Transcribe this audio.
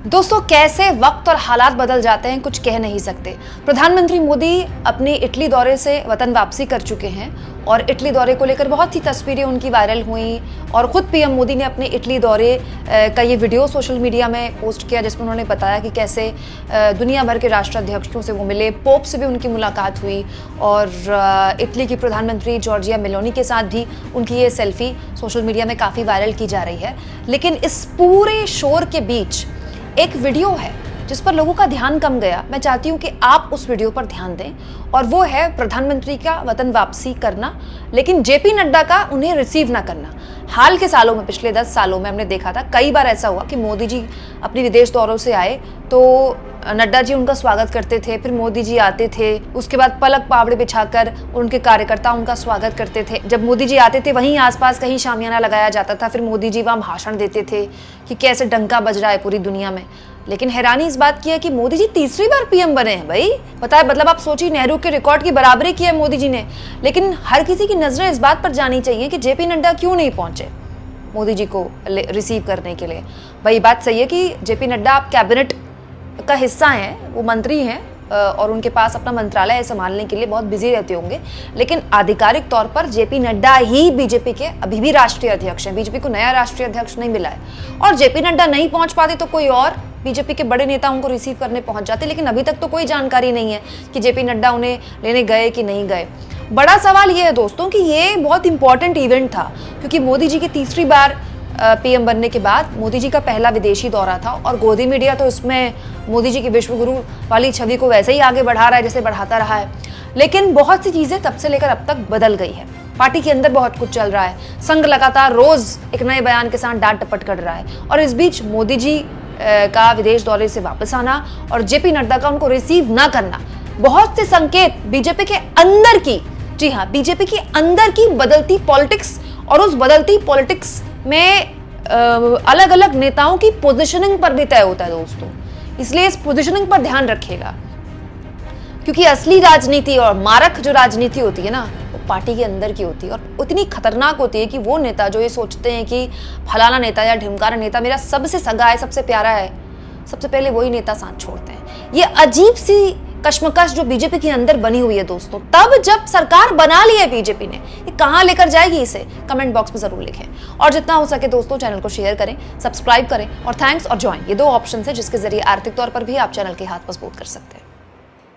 दोस्तों, कैसे वक्त और हालात बदल जाते हैं कुछ कह नहीं सकते। प्रधानमंत्री मोदी अपने इटली दौरे से वतन वापसी कर चुके हैं और इटली दौरे को लेकर बहुत ही तस्वीरें उनकी वायरल हुई और खुद पीएम मोदी ने अपने इटली दौरे का ये वीडियो सोशल मीडिया में पोस्ट किया, जिसमें उन्होंने बताया कि कैसे दुनिया भर के राष्ट्राध्यक्षों से वो मिले, पोप से भी उनकी मुलाकात हुई और इटली की प्रधानमंत्री जॉर्जिया मेलोनी के साथ भी उनकी ये सेल्फी सोशल मीडिया में काफ़ी वायरल की जा रही है। लेकिन इस पूरे शोर के बीच एक वीडियो है जिस पर लोगों का ध्यान कम गया। मैं चाहती हूं कि आप उस वीडियो पर ध्यान दें और वो है प्रधानमंत्री का वतन वापसी करना, लेकिन जेपी नड्डा का उन्हें रिसीव ना करना। हाल के सालों में, पिछले 10 सालों में हमने देखा था कई बार ऐसा हुआ कि मोदी जी अपने विदेश दौरों से आए तो नड्डा जी उनका स्वागत करते थे, फिर मोदी जी आते थे, उसके बाद पलक पावड़े बिछाकर उनके कार्यकर्ता उनका स्वागत करते थे। जब मोदी जी आते थे वहीं आसपास कहीं शामियाना लगाया जाता था, फिर मोदी जी वहां भाषण देते थे कि कैसे डंका बज रहा है पूरी दुनिया में। लेकिन हैरानी इस बात की है कि मोदी जी तीसरी बार पीएम बने हैं भाई। पता है, मतलब आप सोचिए, नेहरू के रिकॉर्ड की बराबरी की है मोदी जी ने। लेकिन हर किसी की नजरें इस बात पर जानी चाहिए कि जेपी नड्डा क्यों नहीं पहुंचे मोदी जी को रिसीव करने के लिए। भाई बात सही है कि जेपी नड्डा आप कैबिनेट का हिस्सा हैं, वो मंत्री हैं और उनके पास अपना मंत्रालय संभालने के लिए बहुत बिजी रहते होंगे, लेकिन आधिकारिक तौर पर जेपी नड्डा ही बीजेपी के अभी भी राष्ट्रीय अध्यक्ष हैं। बीजेपी को नया राष्ट्रीय अध्यक्ष नहीं मिला है और जेपी नड्डा नहीं पहुंच पाते तो कोई और बीजेपी के बड़े नेता उनको रिसीव करने पहुंच जाते, लेकिन अभी तक तो कोई जानकारी नहीं है कि जेपी नड्डा उन्हें लेने गए कि नहीं गए। बड़ा सवाल ये है दोस्तों कि ये बहुत इंपॉर्टेंट इवेंट था, क्योंकि मोदी जी की तीसरी बार पीएम बनने के बाद मोदी जी का पहला विदेशी दौरा था और गोदी मीडिया तो इसमें मोदी जी की विश्व गुरु वाली छवि को वैसे ही आगे बढ़ा रहा है जैसे बढ़ाता रहा है। लेकिन बहुत सी चीजें तब से लेकर अब तक बदल गई है। पार्टी के अंदर बहुत कुछ चल रहा है, संघ लगातार रोज एक नए बयान के साथ डांट टपट कर रहा है और इस बीच मोदी जी का विदेश दौरे से वापस आना और जेपी नड्डा का उनको रिसीव ना करना, बहुत से संकेत बीजेपी के अंदर की, जी हाँ, बीजेपी के अंदर की बदलती पॉलिटिक्स और उस बदलती पॉलिटिक्स में अलग अलग नेताओं की पोजीशनिंग पर भी तय होता है दोस्तों। इसलिए इस पोजीशनिंग पर ध्यान रखिएगा, क्योंकि असली राजनीति और मारक जो राजनीति होती है ना, वो पार्टी के अंदर की होती है और उतनी खतरनाक होती है कि वो नेता जो ये सोचते हैं कि फलाना नेता या ढिमकाना नेता मेरा सबसे सगा है, सबसे प्यारा है, सबसे पहले वही नेता साथ छोड़ते हैं। ये अजीब सी कश्मकश जो बीजेपी के अंदर बनी हुई है दोस्तों। तब जब सरकार बना ली है बीजेपी ने, ये कहां लेकर जाएगी इसे कमेंट बॉक्स में जरूर लिखें और जितना हो सके दोस्तों चैनल को शेयर करें, सब्सक्राइब करें और थैंक्स और ज्वाइन, ये 2 ऑप्शन है जिसके जरिए आर्थिक तौर पर भी आप चैनल के हाथ मजबूत कर सकते हैं।